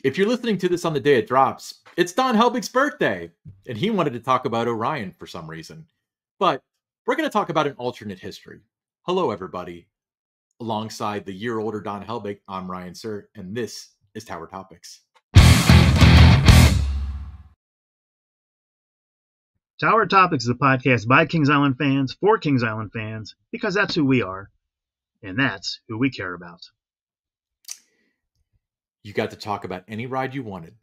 If you're listening to this on the day it drops, it's Don Helbig's birthday, and he wanted to talk about Orion for some reason. But we're going to talk about an alternate history. Hello, everybody. Alongside the year-older Don Helbig, I'm Ryan Sir, and this is Tower Topics. Tower Topics is a podcast by Kings Island fans for Kings Island fans, because that's who we are, and that's who we care about. You got to talk about any ride you wanted,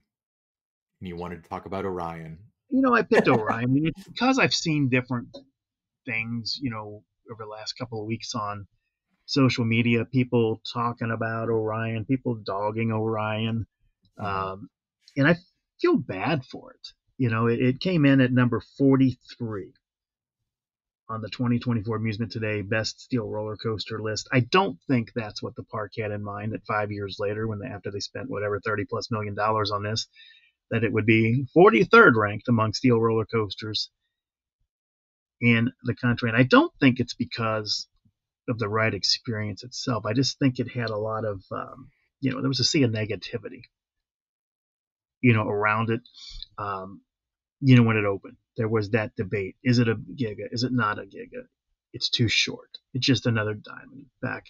and you wanted to talk about Orion. You know, I picked Orion because I've seen different things, over the last couple of weeks on social media, people talking about Orion, people dogging Orion, and I feel bad for it. It came in at number 43 on the 2024 Amusement Today Best Steel Roller Coaster list. I don't think that's what the park had in mind that 5 years later, after they spent whatever $30+ million on this, that it would be 43rd ranked among steel roller coasters in the country. And I don't think it's because of the ride experience itself. I just think it had a lot of, there was a sea of negativity, around it. When it opened, there was that debate. Is it a Giga? Is it not a Giga? It's too short. It's just another Diamond. Back.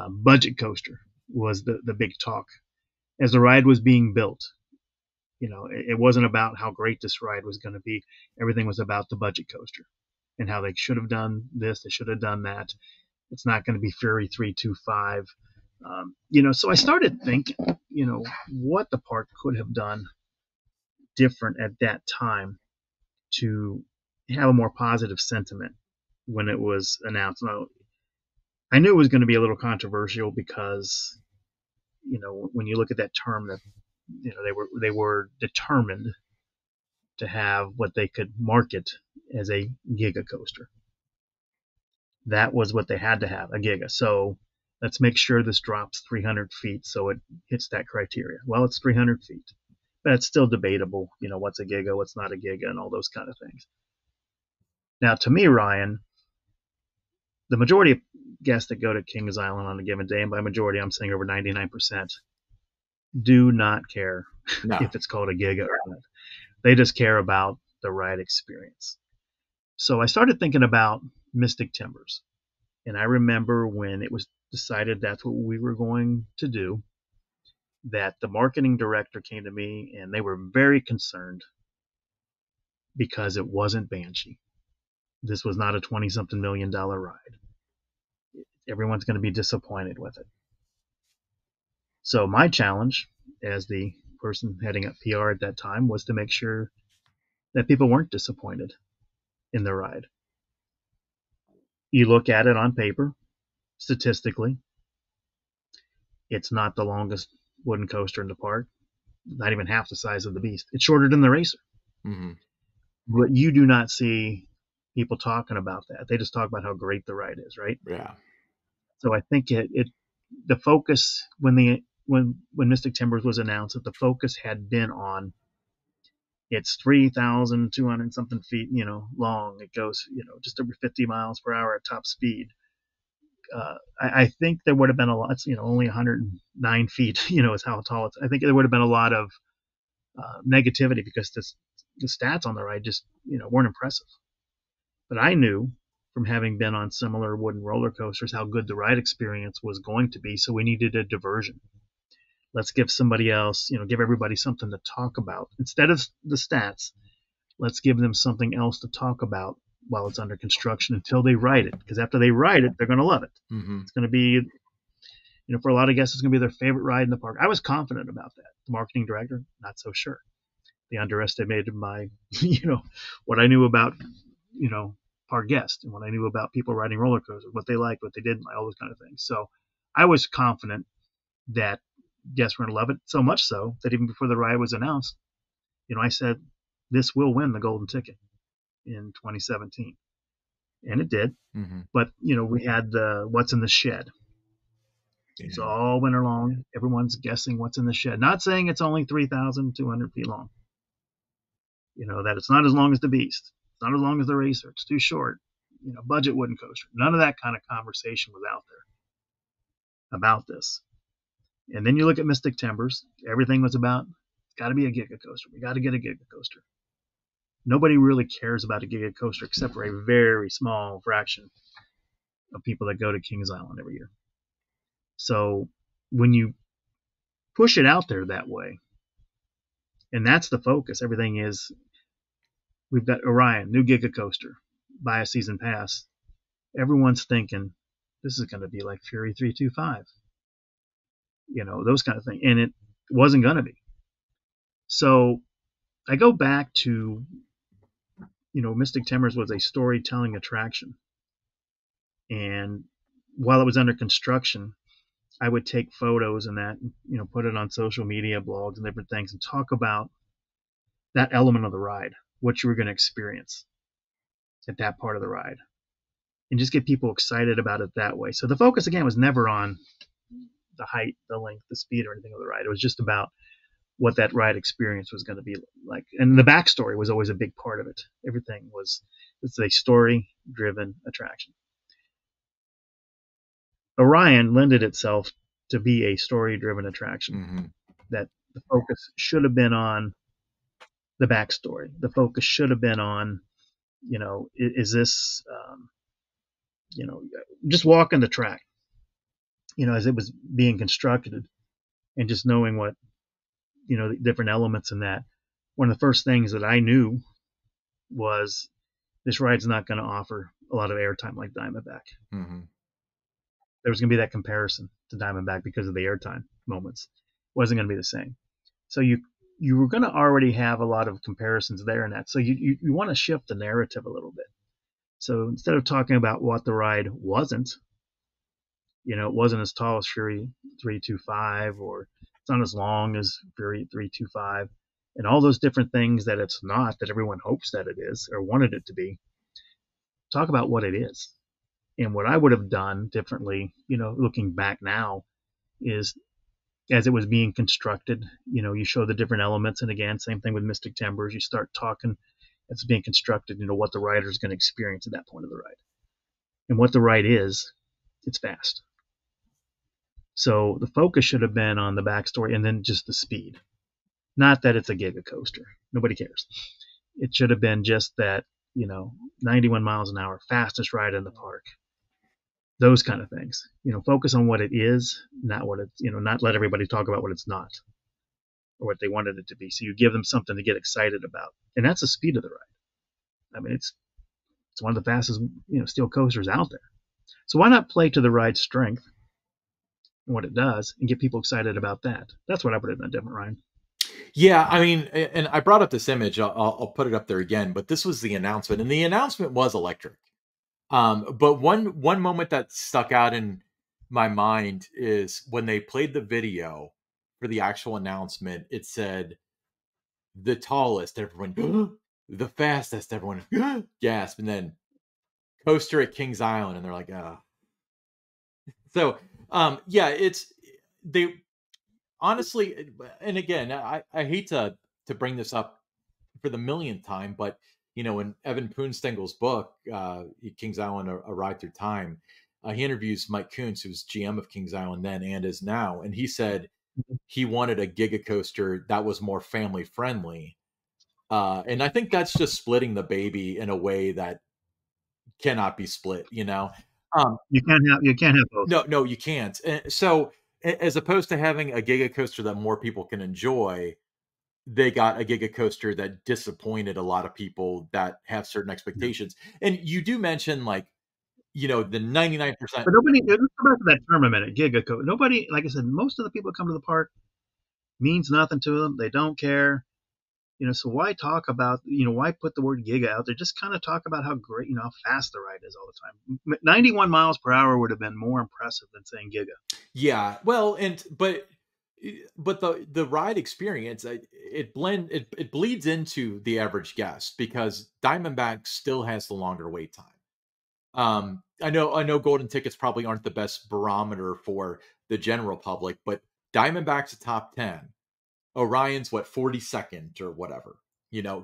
Budget coaster was the big talk. As the ride was being built, it wasn't about how great this ride was going to be. Everything was about the budget coaster and how they should have done this. They should have done that. It's not going to be Fury 325. So I started thinking, what the park could have done different at that time to have a more positive sentiment when it was announced. Now, I knew it was going to be a little controversial because, when you look at that term, that they were determined to have what they could market as a Giga coaster. That was what they had to have, a Giga. So let's make sure this drops 300 feet so it hits that criteria. Well, it's 300 feet. But it's still debatable, what's a Giga, what's not a Giga, and all those kind of things. Now, to me, Ryan, the majority of guests that go to Kings Island on a given day, and by majority, I'm saying over 99%, do not care if it's called a Giga or not. They just care about the ride experience. So I started thinking about Mystic Timbers. And I remember when it was decided that's what we were going to do, that the marketing director came to me and they were very concerned because it wasn't Banshee. This was not a $20-something million ride. Everyone's going to be disappointed with it. So my challenge as the person heading up PR at that time was to make sure that people weren't disappointed in the ride. You look at it on paper, statistically, it's not the longest wooden coaster in the park, not even half the size of the Beast. It's shorter than the Racer. Mm-hmm. But you do not see people talking about that. They just talk about how great the ride is, right? Yeah. So I think the focus when Mystic Timbers was announced, that the focus had been on it's 3,200 something feet, long. It goes, just over 50 miles per hour at top speed. I think there would have been a lot. It's only 109 feet. Is how tall it's. I think there would have been a lot of negativity because the stats on the ride just weren't impressive. But I knew from having been on similar wooden roller coasters how good the ride experience was going to be. So we needed a diversion. Let's give somebody else, give everybody something to talk about instead of the stats. Let's give them something else to talk about while it's under construction until they ride it. Because after they ride it, they're going to love it. Mm-hmm. It's going to be, for a lot of guests, it's going to be their favorite ride in the park. I was confident about that. The marketing director, not so sure. They underestimated my, what I knew about, park guests and what I knew about people riding roller coasters, what they liked, what they didn't like, all those kind of things. So I was confident that guests were going to love it, so much so that even before the ride was announced, I said, this will win the golden ticket in 2017. And it did. Mm-hmm. But, we had the what's in the shed. Yeah. So all winter long, everyone's guessing what's in the shed. Not saying it's only 3,200 feet long. That it's not as long as the Beast. It's not as long as the Racer. It's too short. Budget wooden coaster. None of that kind of conversation was out there about this. And then you look at Mystic Timbers, everything was about, it's got to be a Giga Coaster. We got to get a Giga Coaster. Nobody really cares about a Giga Coaster except for a very small fraction of people that go to Kings Island every year. So when you push it out there that way, and that's the focus, everything is, we've got Orion, new Giga Coaster, buy a season pass. Everyone's thinking, this is going to be like Fury 325. Those kind of things. And it wasn't going to be. So I go back to, Mystic Timbers was a storytelling attraction. And while it was under construction, I would take photos and that, put it on social media, blogs, and different things, and talk about that element of the ride, what you were going to experience at that part of the ride, and just get people excited about it that way. So the focus, again, was never on the height, the length, the speed, or anything of the ride. It was just about what that ride experience was going to be like. And the backstory was always a big part of it. Everything was, it's a story-driven attraction. Orion lended itself to be a story-driven attraction. Mm-hmm. That the focus should have been on the backstory. The focus should have been on, is this, just walking the track, as it was being constructed, and just knowing what, the different elements in that. One of the first things that I knew was this ride's not going to offer a lot of airtime like Diamondback. Mm-hmm. There was going to be that comparison to Diamondback because of the airtime moments. It wasn't going to be the same. So you were going to already have a lot of comparisons there in that. So you want to shift the narrative a little bit. So instead of talking about what the ride wasn't, it wasn't as tall as Fury 325, or it's not as long as Fury 325, and all those different things that it's not, that everyone hopes that it is or wanted it to be. Talk about what it is. And what I would have done differently, looking back now, is as it was being constructed, you show the different elements. And again, same thing with Mystic Timbers. You start talking as it's being constructed, what the rider is going to experience at that point of the ride. And what the ride is, it's fast. So the focus should have been on the backstory and then just the speed. Not that it's a Giga Coaster. Nobody cares. It should have been just that, 91 miles an hour, fastest ride in the park. Those kind of things. Focus on what it is, not what it's, not let everybody talk about what it's not or what they wanted it to be. So you give them something to get excited about. And that's the speed of the ride. I mean, it's one of the fastest, steel coasters out there. So why not play to the ride's strength and what it does and get people excited about that? That's what I would have done different, Ryan. Yeah, I mean, and I brought up this image. I'll put it up there again, but this was the announcement, and the announcement was electric. But one moment that stuck out in my mind is when they played the video for the actual announcement. It said the tallest, everyone, the fastest, everyone gasp, and then coaster at Kings Island, and they're like, ah. So, yeah, they honestly, and again, I hate to bring this up for the millionth time, but in Evan Poonstengel's book, Kings Island: A Ride Through Time, he interviews Mike Kuntz, who's GM of Kings Island then and is now, and he said he wanted a Giga Coaster that was more family friendly, and I think that's just splitting the baby in a way that cannot be split. You can't have both. No, you can't. So as opposed to having a Giga Coaster that more people can enjoy, they got a Giga Coaster that disappointed a lot of people that have certain expectations. And you do mention, like, the 99%. But nobody, let's go back to that term a minute, Giga Coaster. Nobody, like I said, most of the people that come to the park means nothing to them. They don't care. So why talk about, why put the word Giga out there? Just kind of talk about how great, how fast the ride is all the time. 91 miles per hour would have been more impressive than saying Giga. Yeah, well, but the ride experience, it bleeds into the average guest because Diamondback still has the longer wait time. I know golden tickets probably aren't the best barometer for the general public, but Diamondback's a top 10. Orion's 42nd or whatever,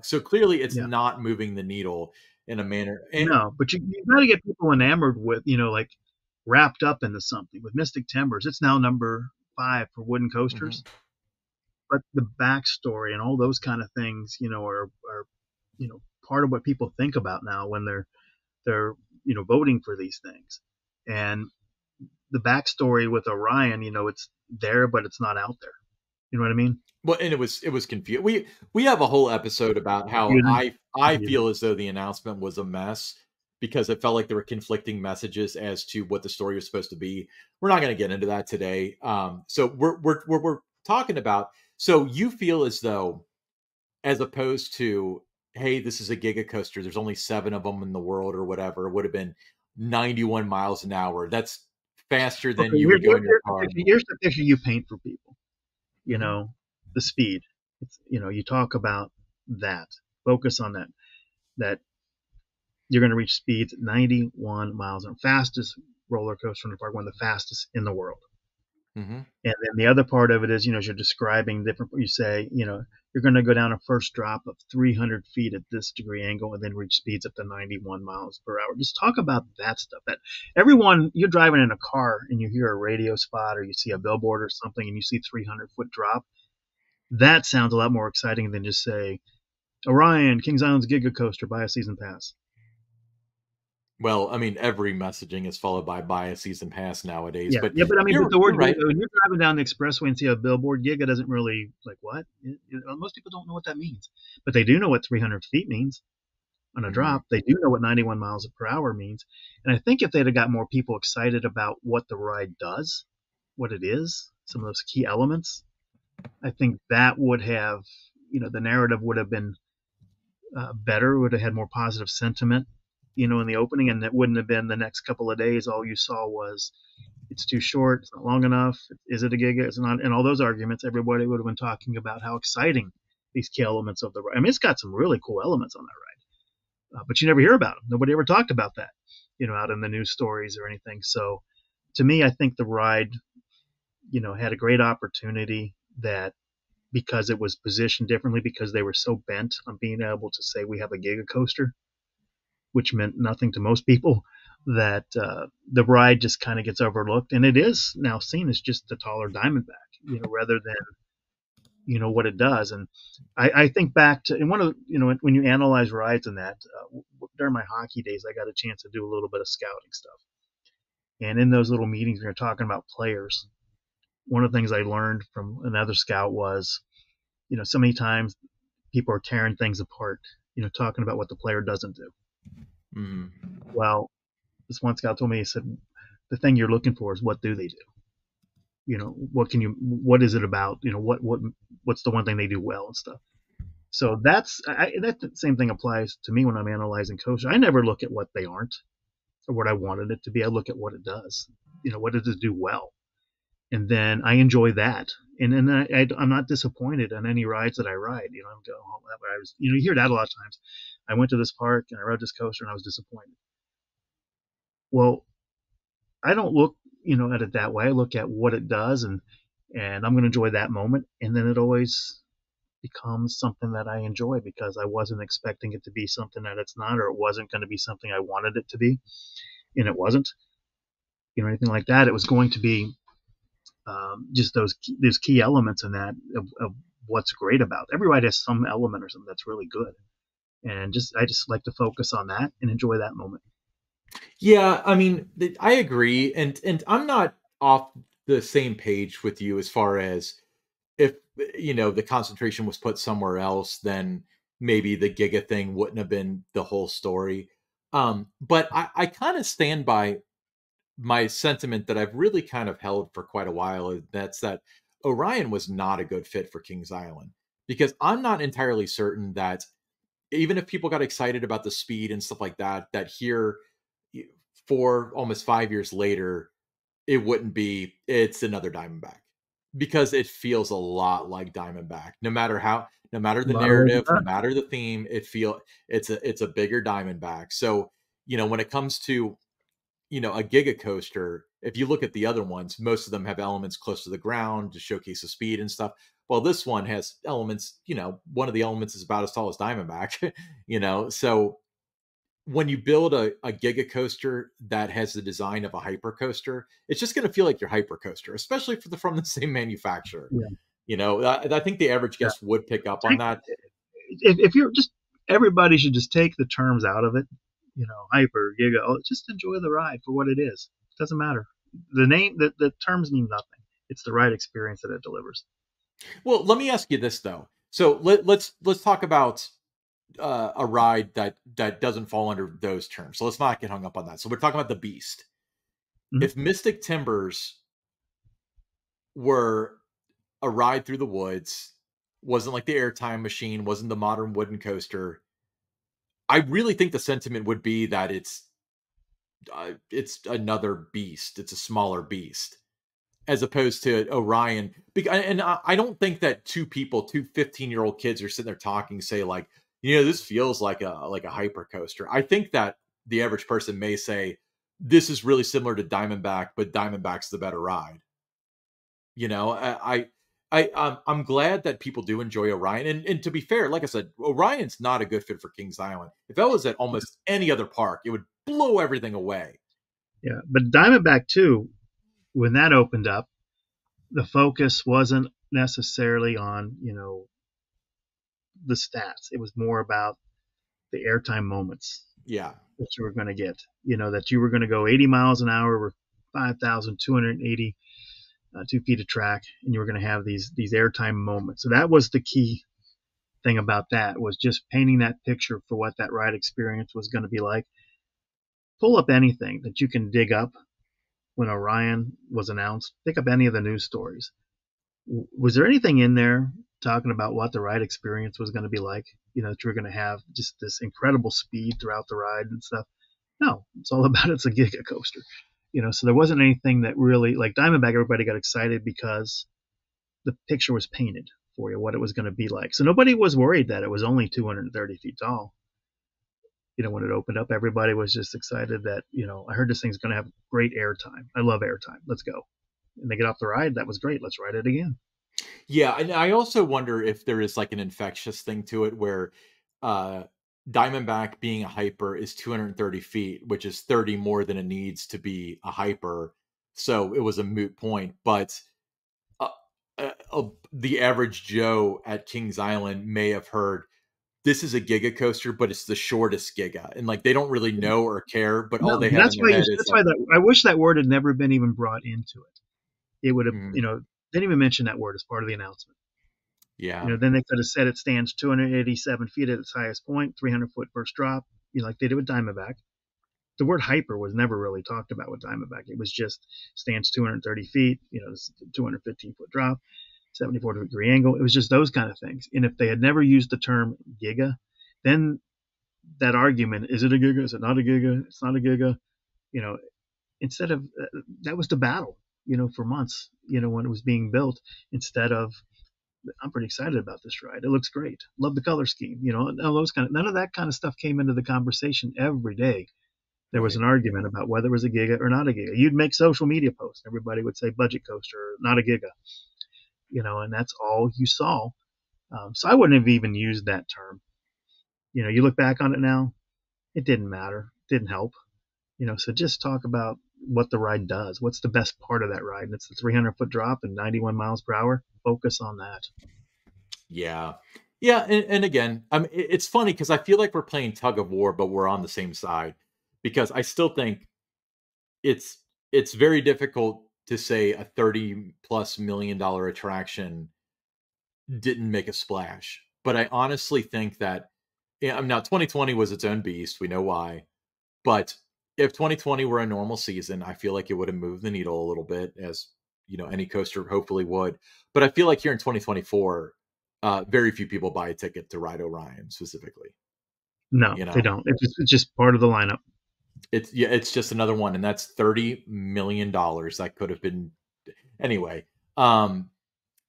so clearly it's not moving the needle in a manner. No, but you got to get people enamored with, like wrapped up into something. With Mystic Timbers, it's now number 5 for wooden Hmm. coasters. But the backstory and all those kind of things, are part of what people think about now when they're voting for these things. And the backstory with Orion, it's there, but it's not out there. You know what I mean? Well, and it was confused. We have a whole episode about how Confusing. I Confusing. feel as though the announcement was a mess because it felt like there were conflicting messages as to what the story was supposed to be. We're not going to get into that today. So we're talking about. So you feel as though, as opposed to, hey, this is a giga coaster. There's only 7 of them in the world or whatever. It would have been 91 miles an hour. That's faster than Okay, you here's, would go here's, in your here's the car. picture. Here's the picture you paint for people. You Hmm. know, the speed. You talk about that. Focus on that. That you're going to reach speeds at 91 miles an hour. Fastest roller coaster in the park, one of the fastest in the world. Hmm. And then the other part of it is, as you're describing different, you say, you're going to go down a first drop of 300 feet at this degree angle and then reach speeds up to 91 miles per hour. Just talk about that stuff. That everyone, you're driving in a car and you hear a radio spot or you see a billboard or something and you see 300-foot drop. That sounds a lot more exciting than just say, Orion, Kings Island's Giga Coaster, buy a season pass. Well, I mean, every messaging is followed by a season pass nowadays. Yeah, But yeah, but I mean, but the you're word right. Giga, when you're driving down the expressway and see a billboard, Giga doesn't really like what. Most people don't know what that means, but they do know what 300 feet means on a Mhm. drop. They do know what 91 miles per hour means, and I think if they'd have got more people excited about what the ride does, what it is, some of those key elements, I think that would have, the narrative would have been better. Would have had more positive sentiment, in the opening, and it wouldn't have been the next couple of days. All you saw was it's too short, it's not long enough, is it a giga, it's not, and all those arguments, everybody would have been talking about how exciting these key elements of the ride. I mean, it's got some really cool elements on that ride, but you never hear about them. Nobody ever talked about that, out in the news stories or anything. So to me, I think the ride, had a great opportunity that because it was positioned differently, because they were so bent on being able to say we have a giga coaster, which meant nothing to most people, that the ride just kind of gets overlooked, and it is now seen as just the taller Diamondback, rather than what it does. And I think back to, and one of when you analyze rides and that, during my hockey days, I got a chance to do a little bit of scouting stuff, and in those little meetings, we were talking about players. One of the things I learned from another scout was, so many times people are tearing things apart, talking about what the player doesn't do. Mhm. Well, this one scout told me, he said, the thing you're looking for is what do they do? What is it about? What's the one thing they do well and stuff. So that the same thing applies to me when I'm analyzing coaches. I never look at what they aren't or what I wanted it to be. I look at what it does. What does it do well? And then I enjoy that. And then I'm not disappointed on any rides that I ride. I'm going, oh, I was, you hear that a lot of times. I went to this park and I rode this coaster and I was disappointed. Well, I don't look, at it that way. I look at what it does, and I'm going to enjoy that moment. And then it always becomes something that I enjoy because I wasn't expecting it to be something that it's not, or it wasn't going to be something I wanted it to be, and it wasn't, anything like that. It was going to be just those key elements in that of what's great about it. Every ride has some element or something that's really good, and I just like to focus on that and enjoy that moment. Yeah, I mean, I agree, and I'm not off the same page with you as far as, if the concentration was put somewhere else, then maybe the Giga thing wouldn't have been the whole story. But I kind of stand by my sentiment that I've really kind of held for quite a while. That's that Orion was not a good fit for Kings Island, because I'm not entirely certain that, even if people got excited about the speed and stuff like that, that here, almost 5 years later, it wouldn't be, it's another Diamondback, because it feels a lot like Diamondback. No matter A the lot of ways narrative, no about matter the theme, it's a bigger Diamondback. So, when it comes to, a Giga Coaster, if you look at the other ones, most of them have elements close to the ground to showcase the speed and stuff. Well, this one has elements, one of the elements is about as tall as Diamondback, so when you build a Giga coaster that has the design of a hyper coaster, it's just going to feel like your hyper coaster, especially from the same manufacturer. Yeah, I think the average yeah. guest would pick up on Take, that. if you're just everybody should just take the terms out of it. Hyper, giga. Just enjoy the ride for what it is. It doesn't matter. The terms mean nothing. It's the ride experience that it delivers. Well, let me ask you this though. So let's talk about a ride that doesn't fall under those terms. So let's not get hung up on that. So we're talking about the Beast. Mhm. If Mystic Timbers were a ride through the woods, wasn't like the Airtime Machine, wasn't the modern wooden coaster, I really think the sentiment would be that it's another beast. It's a smaller beast as opposed to Orion. And I don't think that two 15-year-old kids are sitting there talking, say like, this feels like a hyper coaster. I think that the average person may say, this is really similar to Diamondback, but Diamondback's the better ride. I'm glad that people do enjoy Orion. And to be fair, like I said, Orion's not a good fit for Kings Island. If that was at almost any other park, it would blow everything away. Yeah, but Diamondback too, when that opened up, the focus wasn't necessarily on the stats. It was more about the airtime moments Yeah. that you were going to get. That you were going to go 80 miles an hour over 5,280 2 feet of track, and you were going to have these airtime moments. So that was the key thing about that, was just painting that picture for what that ride experience was going to be like. Pull up anything that you can dig up when Orion was announced. Pick up any of the news stories. Was there anything in there talking about what the ride experience was going to be like? That you're going to have just this incredible speed throughout the ride and stuff. No, it's all about it's a Giga coaster. So there wasn't anything that really, like Diamondback, everybody got excited because the picture was painted for you what it was going to be like. So nobody was worried that it was only 230 feet tall. When it opened up, everybody was just excited that, I heard this thing's going to have great airtime. I love airtime. Let's go. And they get off the ride. That was great. Let's ride it again. Yeah, and I also wonder if there is like an infectious thing to it where uh Diamondback being a hyper is 230 feet, which is 30 more than it needs to be a hyper. So it was a moot point. But uh, the average Joe at Kings Island may have heard this is a Giga coaster, but it's the shortest Giga, and like they don't really know or care, but all No, they have in their head is that's like, why I wish that word had never been even brought into it. It would have, mm, didn't even mention that word as part of the announcement. yeah, Then they could have said it stands 287 feet at its highest point, 300-foot first drop, like they did with Diamondback. The word hyper was never really talked about with Diamondback. It was just stands 230 feet, 215-foot drop, 74-degree angle. It was just those kind of things. And if they had never used the term giga, then that argument, is it a giga? Is it not a giga? It's not a giga. You know, instead of that was the battle, for months, when it was being built, instead of I'm pretty excited about this ride. It looks great. Love the color scheme. All those none of that kind of stuff came into the conversation every day. There was right. an argument about whether it was a giga or not a giga. You'd make social media posts. Everybody would say budget coaster, not a giga. And that's all you saw. So I wouldn't have even used that term. You look back on it now, it didn't matter. It didn't help. So just talk about what the ride does. What's the best part of that ride? And it's the 300-foot drop and 91 miles per hour. Focus on that. Yeah. Yeah, and again, it's funny because I feel like we're playing tug of war, but we're on the same side because I still think it's it's very difficult to say a 30+ million dollar attraction didn't make a splash. But I honestly think that now 2020 was its own beast. We know why. But if 2020 were a normal season, I feel like it would have moved the needle a little bit, as any coaster hopefully would. But I feel like here in 2024, very few people buy a ticket to ride Orion specifically. No, You they know, don't. It's just part of the lineup. it's just another one, and that's $30 million that could have been anyway. Um,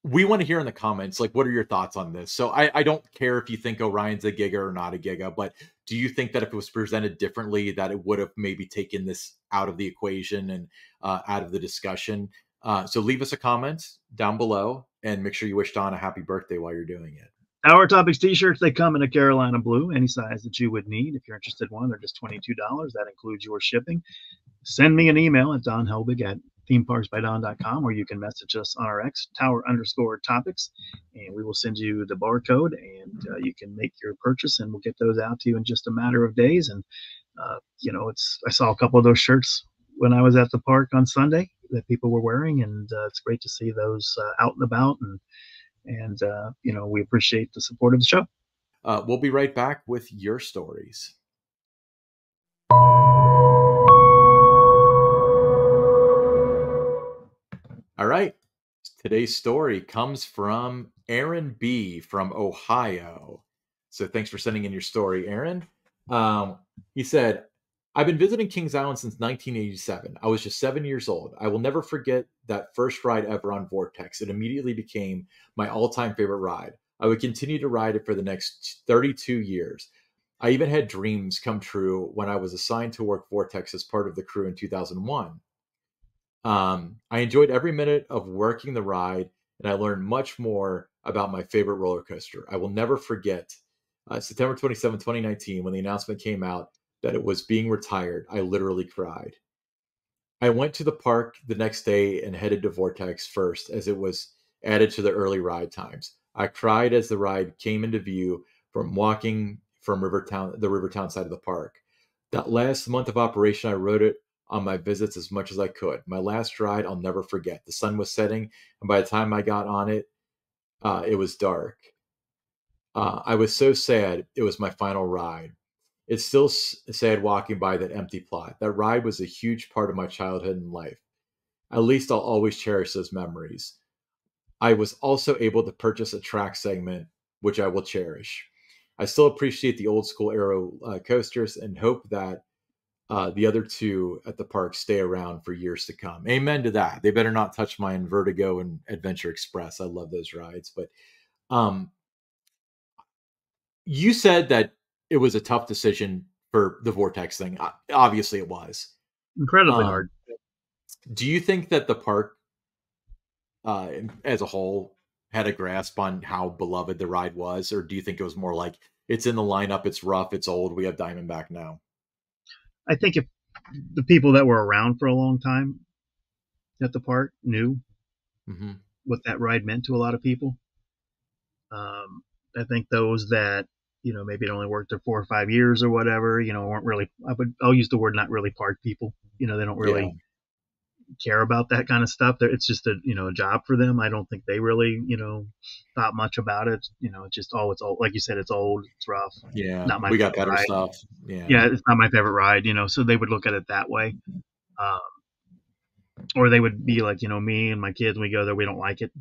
we want to hear in the comments, like, what are your thoughts on this? So I don't care if you think Orion's a giga or not a giga, but do you think that if it was presented differently, that it would have maybe taken this out of the equation and out of the discussion? So leave us a comment down below and make sure you wish Don a happy birthday while you're doing it. Tower Topics t-shirts, they come in a Carolina blue, any size that you would need. If you're interested in one, they're just $22. That includes your shipping. Send me an email at donhelbig@themeparksbydon.com, or you can message us on our X, tower_topics, and we will send you the barcode, and you can make your purchase, and we'll get those out to you in just a matter of days. And I saw a couple of those shirts when I was at the park on Sunday that people were wearing, and it's great to see those out and about, and we appreciate the support of the show. We'll be right back with your stories. All right. Today's story comes from Aaron B. from Ohio. So thanks for sending in your story, Aaron. He said, I've been visiting Kings Island since 1987. I was just 7 years old. I will never forget that first ride ever on Vortex. It immediately became my all-time favorite ride. I would continue to ride it for the next 32 years. I even had dreams come true when I was assigned to work Vortex as part of the crew in 2001. I enjoyed every minute of working the ride, and I learned much more about my favorite roller coaster. I will never forget September 27, 2019, when the announcement came out that it was being retired. I literally cried. I went to the park the next day and headed to Vortex first, as it was added to the early ride times. I cried as the ride came into view from walking from the Rivertown side of the park. That last month of operation, I rode it on my visits as much as I could. My last ride, I'll never forget. The sun was setting, and by the time I got on it, it was dark. I was so sad. It was my final ride. It's still sad walking by that empty plot. That ride was a huge part of my childhood and life. At least I'll always cherish those memories. I was also able to purchase a track segment, which I will cherish. I still appreciate the old school Aero coasters and hope that the other two at the park stay around for years to come. Amen to that. They better not touch my Vertigo and Adventure Express. I love those rides. But you said that it was a tough decision for the Vortex thing. Obviously it was. Incredibly hard. Do you think that the park as a whole had a grasp on how beloved the ride was? Or do you think it was more like, it's in the lineup, it's rough, it's old, we have Diamondback now? I think if the people that were around for a long time at the park knew what that ride meant to a lot of people. I think those that, maybe it only worked there 4 or 5 years or whatever, weren't really, I'll use the word not really park people. They don't really care about that kind of stuff. It's just a job for them. I don't think they really thought much about it. It's just, it's old, like you said, it's old, it's rough. Yeah, not my we got better ride. stuff. Yeah, it's not my favorite ride. So they would look at it that way, or they would be like, me and my kids, when we go there, we don't like it,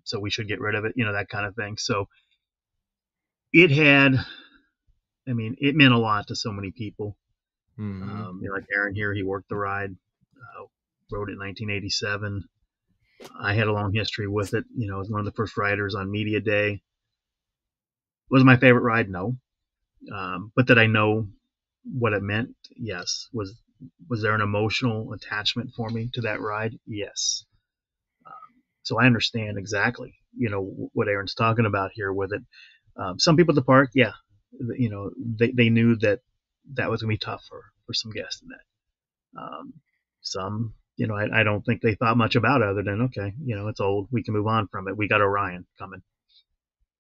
so we should get rid of it. That kind of thing. So it meant a lot to so many people. Like Aaron here, he worked the ride. Rode it in 1987. I had a long history with it. I was one of the first riders on Media Day. Was it my favorite ride? No. But did I know what it meant? Yes. Was there an emotional attachment for me to that ride? Yes. So I understand exactly, what Aaron's talking about here with it. Some people at the park, yeah, they knew that was going to be tough for some guests in that. Some, I don't think they thought much about it other than, okay, it's old. We can move on from it. We got Orion coming,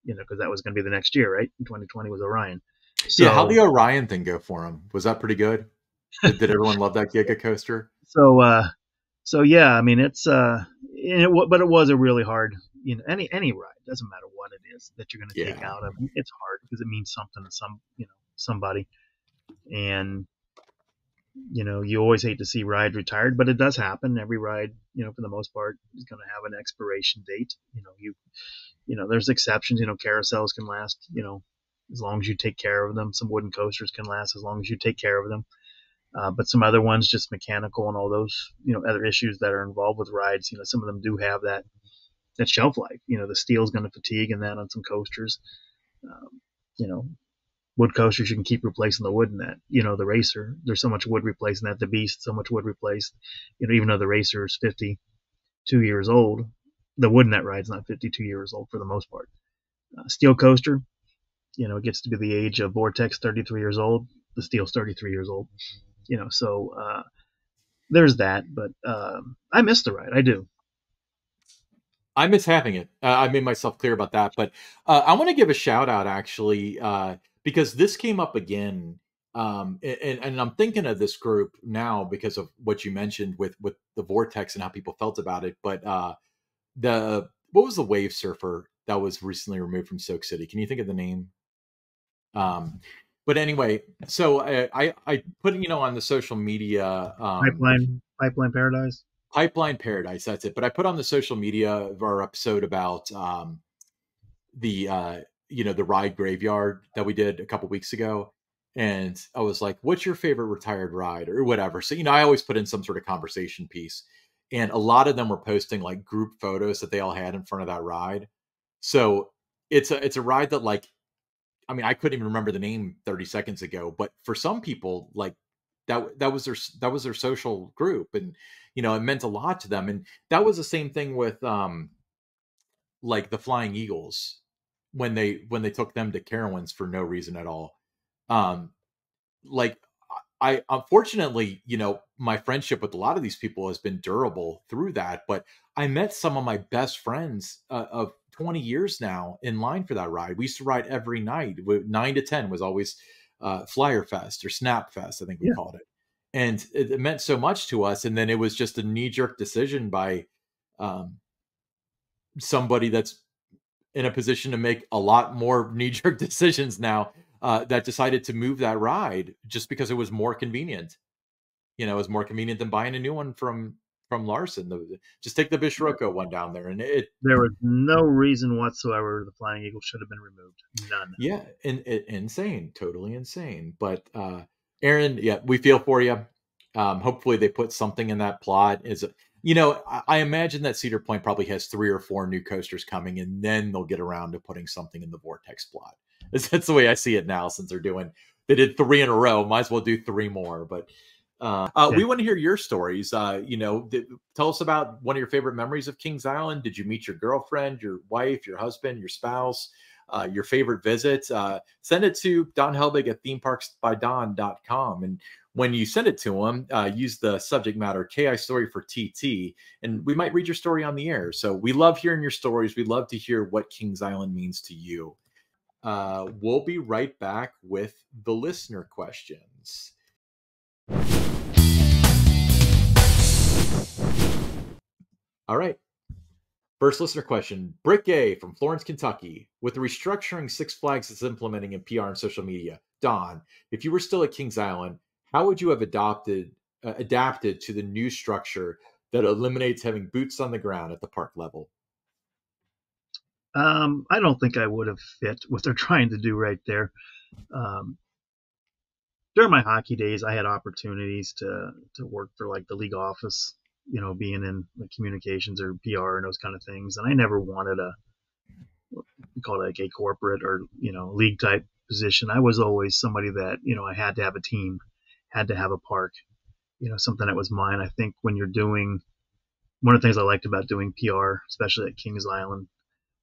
because that was going to be the next year, right? In 2020 was Orion. So, yeah, how'd the Orion thing go for him? Was that pretty good? Did everyone love that Giga coaster? So yeah, it's but it was a really hard, any ride, doesn't matter what it is that you're going to take out of it. It's hard because it means something to somebody, and you always hate to see rides retired, but it does happen. Every ride, for the most part, is going to have an expiration date. There's exceptions. Carousels can last, as long as you take care of them. Some wooden coasters can last as long as you take care of them. But some other ones, just mechanical and all those, other issues that are involved with rides, some of them do have that shelf life. The steel's going to fatigue and that on some coasters. Wood coasters, you can keep replacing the wood in that. The Racer, there's so much wood replacing that. The Beast, so much wood replaced. Even though the Racer is 52 years old, the wood in that ride's not 52 years old for the most part. Steel coaster, it gets to be the age of Vortex 33 years old, the Steel's 33 years old. So there's that. But I miss the ride. I do. I miss having it. I made myself clear about that, but I want to give a shout out actually because this came up again, and I'm thinking of this group now because of what you mentioned with the vortex and how people felt about it. But the what was the wave surfer that was recently removed from Soak City? Can you think of the name? Um, but anyway, so I put on the social media Pipeline Paradise. Pipeline Paradise. That's it. But I put on the social media of our episode about the the ride graveyard that we did a couple weeks ago, and I was like, "What's your favorite retired ride?" or whatever. So I always put in some sort of conversation piece, and a lot of them were posting like group photos that they all had in front of that ride. So it's a ride that I couldn't even remember the name 30 seconds ago, but for some people, like that was their social group, and it meant a lot to them. And that was the same thing with like the Flying Eagles when they took them to Carowinds for no reason at all. Um, like I unfortunately, my friendship with a lot of these people has been durable through that, but I met some of my best friends of 20 years now in line for that ride. We used to ride every night. 9 to 10 was always Flyer Fest or Snap Fest, I think we Yeah. called it. And it meant so much to us. And then it was just a knee jerk decision by um, somebody that's in a position to make a lot more knee jerk decisions now that decided to move that ride just because it was more convenient. It was more convenient than buying a new one from Larson. Just take the Bishroko one down there, and it. There was no reason whatsoever the Flying Eagle should have been removed. None. Yeah, insane, totally insane. But Aaron, yeah, we feel for you. Hopefully, they put something in that plot. I imagine that Cedar Point probably has 3 or 4 new coasters coming, and then they'll get around to putting something in the Vortex plot. That's the way I see it now. Since they did 3 in a row, might as well do 3 more. But we want to hear your stories. Tell us about one of your favorite memories of Kings Island. Did you meet your girlfriend, your wife, your husband, your spouse? Your favorite visit? Send it to Don Helbig at themeparksbydon.com. And when you send it to him, use the subject matter KI story for TT, and we might read your story on the air. So we love hearing your stories. We love to hear what Kings Island means to you. We'll be right back with the listener questions. All right. First listener question, Brick A from Florence, Kentucky. With the restructuring Six Flags is implementing in PR and social media, Don, if you were still at Kings Island, how would you have adapted to the new structure that eliminates having boots on the ground at the park level? I don't think I would have fit what they're trying to do right there. Um, During my hockey days, I had opportunities to work for like the league office, being in the communications or PR and those kind of things. And I never wanted we call it like a corporate or league type position. I was always somebody that I had to have a team, had to have a park, something that was mine. I think when you're doing one of the things I liked about doing PR, especially at Kings Island,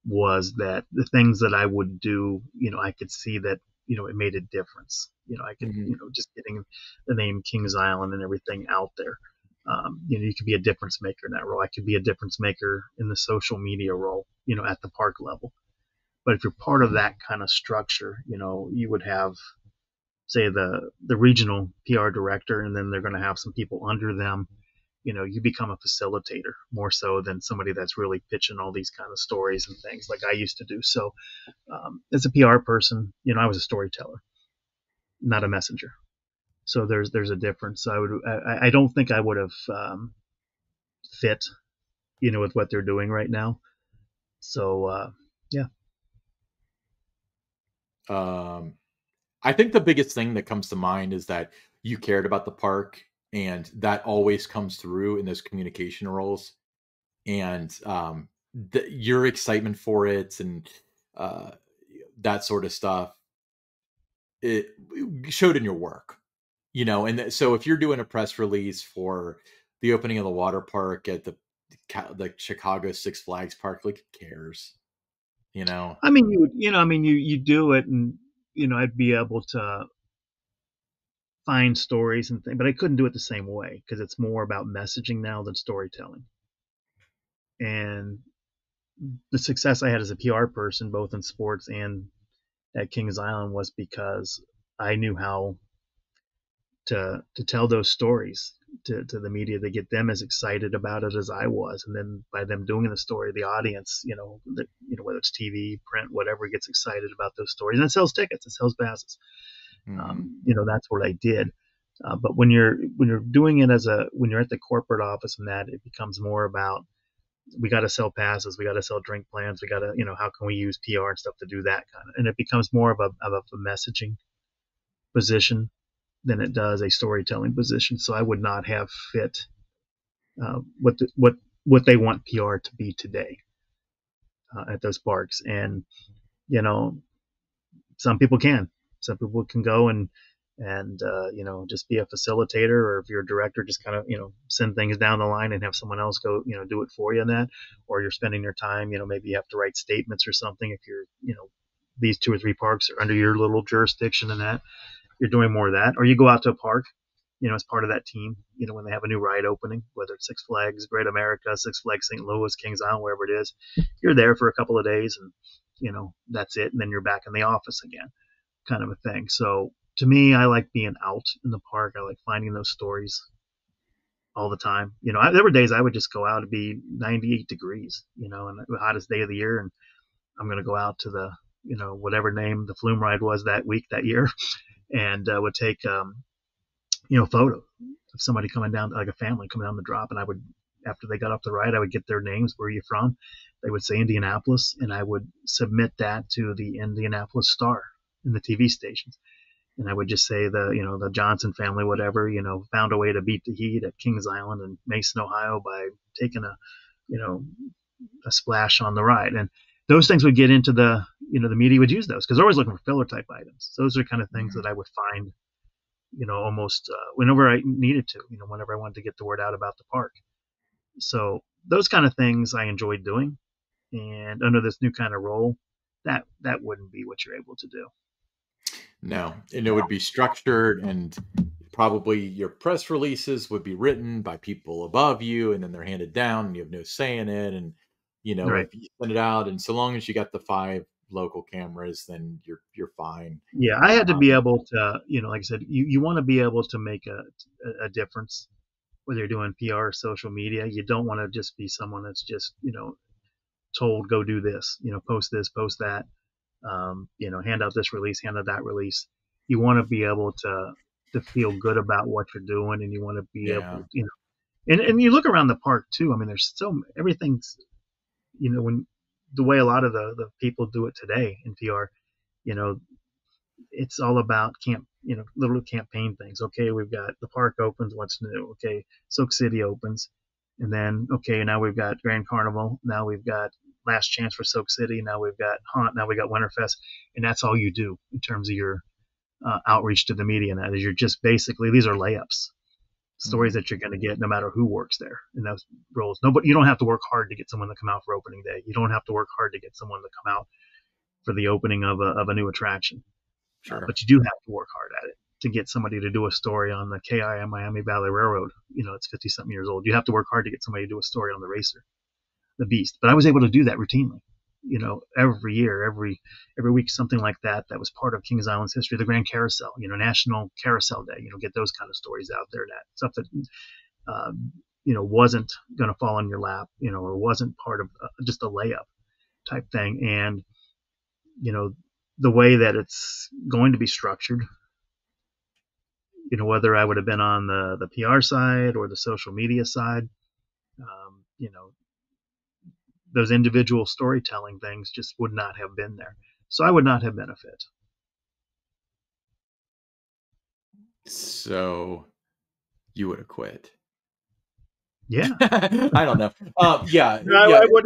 was that the things that I would do, I could see that it made a difference. I could, just getting the name Kings Island and everything out there. You could be a difference maker in that role. I could be a difference maker in the social media role, at the park level. But if you're part of that kind of structure, you would have, say, the regional PR director, and then they're going to have some people under them. You become a facilitator more so than somebody that's really pitching all these kind of stories and things like I used to do. So, as a PR person, I was a storyteller, not a messenger. So there's a difference. I don't think I would have fit, with what they're doing right now. So yeah. I think the biggest thing that comes to mind is that you cared about the park, and that always comes through in those communication roles. And your excitement for it and that sort of stuff, it showed in your work, and so if you're doing a press release for the opening of the water park at the Chicago Six Flags park, like, who cares? I mean, you do it, and I'd be able to find stories and things, but I couldn't do it the same way because it's more about messaging now than storytelling. And the success I had as a PR person, both in sports and at Kings Island, was because I knew how to tell those stories to the media to get them as excited about it as I was, and then by them doing the story, the audience, whether it's TV, print, whatever, gets excited about those stories, and it sells tickets, it sells passes. That's what I did. But when you're doing it when you're at the corporate office and that, it becomes more about, we got to sell passes, we got to sell drink plans, we got to, how can we use PR and stuff to do that kind of, and it becomes more of a messaging position than it does a storytelling position. So I would not have fit what they want PR to be today at those parks. And some people can. Some people can go and just be a facilitator, or if you're a director, just kind of send things down the line and have someone else go do it for you in that. Or you're spending your time, maybe you have to write statements or something if you're these 2 or 3 parks are under your little jurisdiction, and that you're doing more of that. Or you go out to a park, as part of that team, when they have a new ride opening, whether it's Six Flags Great America, Six Flags St. Louis, Kings Island, wherever it is, you're there for a couple of days, and that's it, and then you're back in the office again, kind of a thing. So to me, I like being out in the park. I like finding those stories all the time. There were days I would just go out, to be 98 degrees, and the hottest day of the year, and I'm going to go out to the whatever name the flume ride was that week, that year, and would take photo of somebody coming down, like a family coming down the drop, and I would, after they got off the ride, I would get their names. Where are you from? They would say Indianapolis, and I would submit that to the Indianapolis Star in the TV stations, and I would just say the Johnson family, whatever, found a way to beat the heat at Kings Island and Mason, Ohio, by taking a splash on the ride. And those things would get into the media would use those because they're always looking for filler type items. So those are kind of things that I would find, almost whenever I needed to, whenever I wanted to get the word out about the park. So those kind of things I enjoyed doing. And under this new kind of role, that wouldn't be what you're able to do. No, and it would be structured, and probably your press releases would be written by people above you, and then they're handed down, and you have no say in it. And Right. if you send it out, and so long as you got the 5 local cameras, then you're fine. Yeah, I had to be able to, like I said, you want to be able to make a difference, whether you're doing PR or social media. You don't want to just be someone that's just, told, go do this, post this, post that, hand out this release, hand out that release. You want to be able to feel good about what you're doing, and you want to be Yeah. able, and you look around the park too. I mean, there's everything's, when the way a lot of the people do it today in PR, it's all about little campaign things. Okay, we've got the park opens, what's new? Okay, Soak City opens, and then okay, now we've got Grand Carnival. Now we've got Last Chance for Soak City. Now we've got Haunt. Now we got Winterfest, and that's all you do in terms of your outreach to the media. And that is, you're just basically, these are layups, stories that you're going to get no matter who works there in those roles. Nobody, you don't have to work hard to get someone to come out for opening day. You don't have to work hard to get someone to come out for the opening of a new attraction. Sure. But you do have to work hard at it to get somebody to do a story on the KIM Miami Valley Railroad. It's 50 something years old. You have to work hard to get somebody to do a story on the racer, the Beast. But I was able to do that routinely, every year, every week, something like that. That was part of Kings Island's history. The Grand Carousel, National Carousel Day, get those kind of stories out there. That stuff that, wasn't going to fall on your lap, or wasn't part of just a layup type thing. And, the way that it's going to be structured, whether I would have been on the PR side or the social media side, those individual storytelling things just would not have been there. So I would not have been a fit. So you would have quit. Yeah. I don't know. Yeah. No, yeah. I would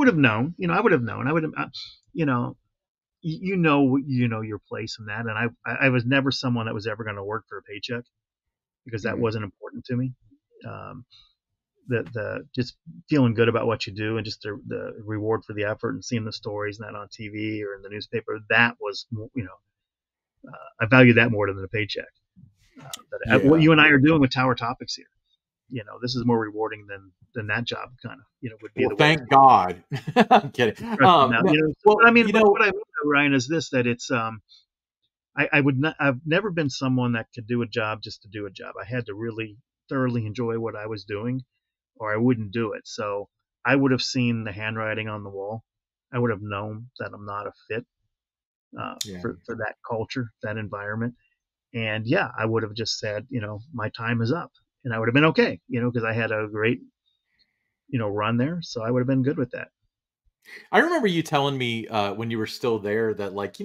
have known. I would have known. I would have, your place in that. And I was never someone that was ever going to work for a paycheck, because that wasn't important to me. the just feeling good about what you do, and just the reward for the effort, and seeing the stories not on TV or in the newspaper, that was, I value that more than the paycheck. What Yeah. you and I are doing with Tower Topics here, this is more rewarding than that job, kind of, would be Well, the way. thank God. I'm kidding. Now, Well, what I mean, Ryan, is this, that it's I've never been someone that could do a job just to do a job. I had to really thoroughly enjoy what I was doing, or I wouldn't do it. So I would have seen the handwriting on the wall. I would have known that I'm not a fit for that culture, that environment. And yeah, I would have just said, my time is up, and I would have been okay, because I had a great, run there. So I would have been good with that. I remember you telling me when you were still there that, like,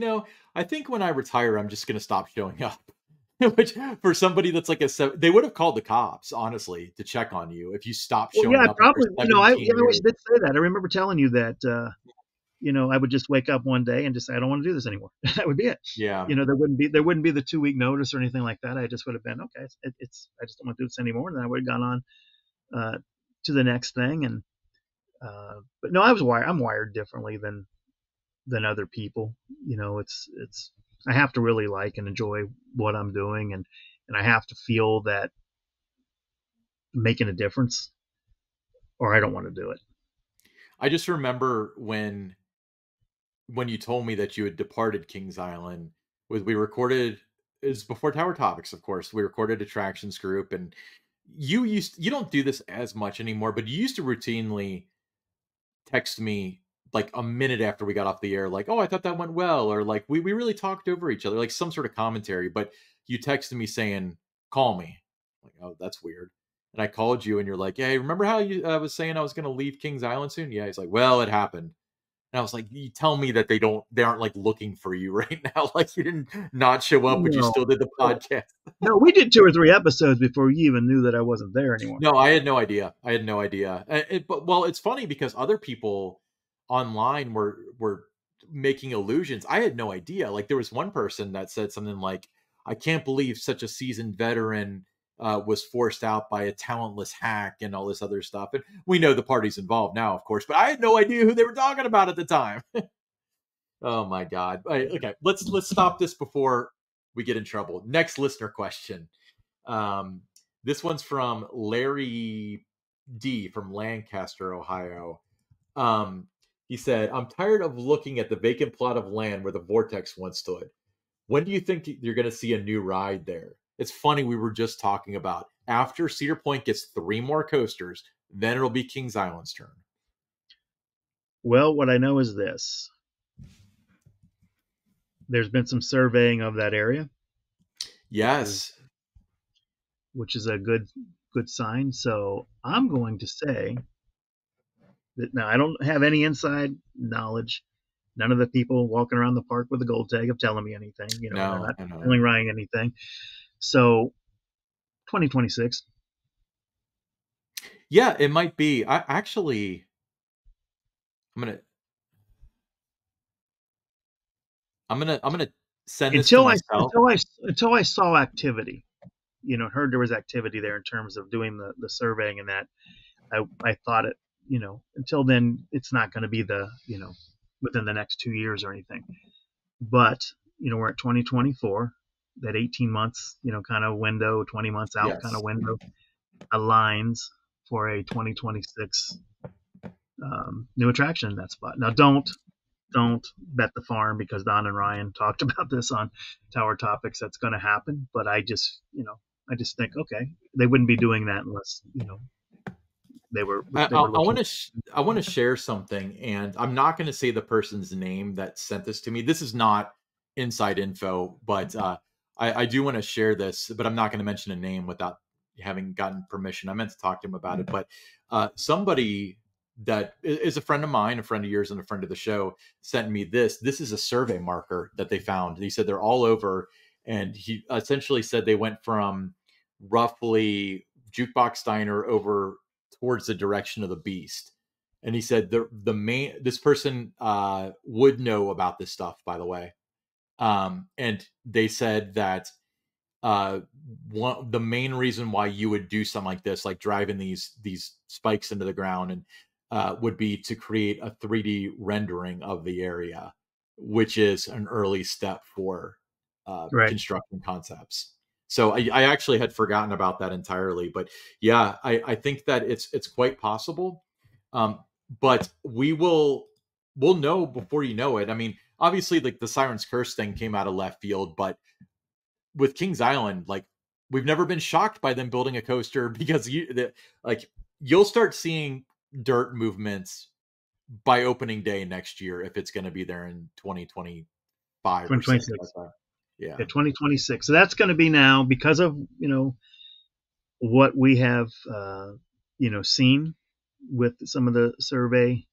I think when I retire, I'm just going to stop showing up. Which, for somebody that's like they would have called the cops, honestly, to check on you if you stopped Well, showing yeah, up probably. for 17 I always years. did say that. I remember telling you that. I would just wake up one day and just say, I don't want to do this anymore. That would be it. Yeah. There wouldn't be the 2-week notice or anything like that. I just would have been, okay. I just don't want to do this anymore. And then I would have gone on to the next thing. And but no, I'm wired differently than other people. It's I have to really like and enjoy what I'm doing, and I have to feel that making a difference, or I don't want to do it. I just remember when you told me that you had departed Kings Island, we recorded, it was before Tower Topics, of course. We recorded Attractions Group, and you don't do this as much anymore, but you used to routinely text me like a minute after we got off the air, like, oh, I thought that went well, or like we really talked over each other, like some sort of commentary. But you texted me saying, call me. Like, oh, that's weird. And I called you and you're like, hey, remember how you was saying I was going to leave Kings Island soon? Yeah. He's like, well, it happened. And I was like, you tell me that they aren't like looking for you right now. Like, you didn't not show up, but you No, still did the podcast. no, we did 2 or 3 episodes before you even knew that I wasn't there anymore. No, I had no idea. I had no idea. But well, it's funny because other people online were making allusions. I had no idea. Like, there was one person that said something like, "I can't believe such a seasoned veteran was forced out by a talentless hack," and all this other stuff. And we know the parties involved now, of course, but I had no idea who they were talking about at the time. Oh my God. Okay, let's stop this before we get in trouble. Next listener question. This one's from Larry D from Lancaster, Ohio. He said, I'm tired of looking at the vacant plot of land where the Vortex once stood. When do you think you're going to see a new ride there? It's funny, we were just talking about after Cedar Point gets 3 more coasters, then it'll be Kings Island's turn. Well, what I know is this. There's been some surveying of that area. Yes. Which is a good sign. So I'm going to say that now I don't have any inside knowledge. None of the people walking around the park with a gold tag have telling me anything. They're not telling Ryan anything. So 2026. Yeah, it might be. I'm gonna send this to myself. Until I saw activity, heard there was activity there in terms of doing the surveying, and that I thought it, until then it's not going to be within the next 2 years or anything. But we're at 2024, that 18 months, kind of window, 20 months out, yes, kind of window aligns for a 2026 new attraction in that spot. Now, don't bet the farm, because Don and Ryan talked about this on Tower Topics. That's going to happen. But I just think, okay, they wouldn't be doing that unless, they were I want to share something, and I'm not going to say the person's name that sent this to me. This is not inside info, but I do want to share this, but I'm not going to mention a name without having gotten permission. I meant to talk to him about it, but somebody that is a friend of mine, a friend of yours, and a friend of the show sent me this. This is a survey marker that they found. He said they're all over, and he essentially said they went from roughly Jukebox Diner over towards the direction of the Beast. And he said this person would know about this stuff, by the way. And they said that uh, the main reason why you would do something like this, like driving these spikes into the ground, and would be to create a 3D rendering of the area, which is an early step for Right. construction concepts. So I actually had forgotten about that entirely, but yeah, I think that it's quite possible. But we'll know before you know it. I mean, obviously, like the Siren's Curse thing came out of left field, but with Kings Island, like we've never been shocked by them building a coaster because you'll start seeing dirt movements by opening day next year if it's going to be there in 2025 or something 2026. like that. Yeah. 2026. So that's going to be now because of, what we have, seen with some of the survey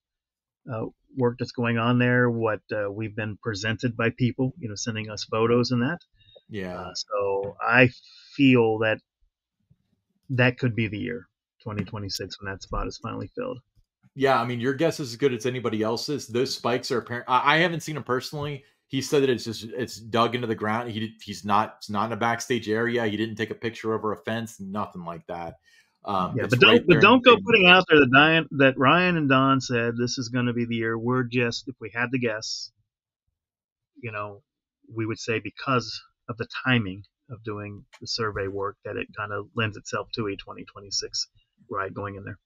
work that's going on there, what we've been presented by people, sending us photos and that. Yeah. So I feel that that could be the year, 2026, when that spot is finally filled. Yeah, I mean, your guess is as good as anybody else's. Those spikes are apparent. I haven't seen them personally. He said that it's dug into the ground. It's not in a backstage area. He didn't take a picture over a fence, nothing like that. Yeah, It's but right there in don't go the putting out there that Ryan and Don said this is going to be the year. We're just, if we had to guess, we would say because of the timing of doing the survey work that it kind of lends itself to a 2026 ride going in there.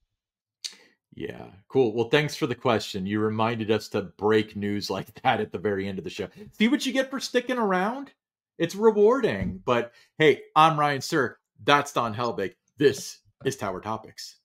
Yeah, cool. Well, thanks for the question. You reminded us to break news like that at the very end of the show. See what you get for sticking around? It's rewarding. But hey, I'm Ryan Sir. That's Don Helbig. This is Tower Topics.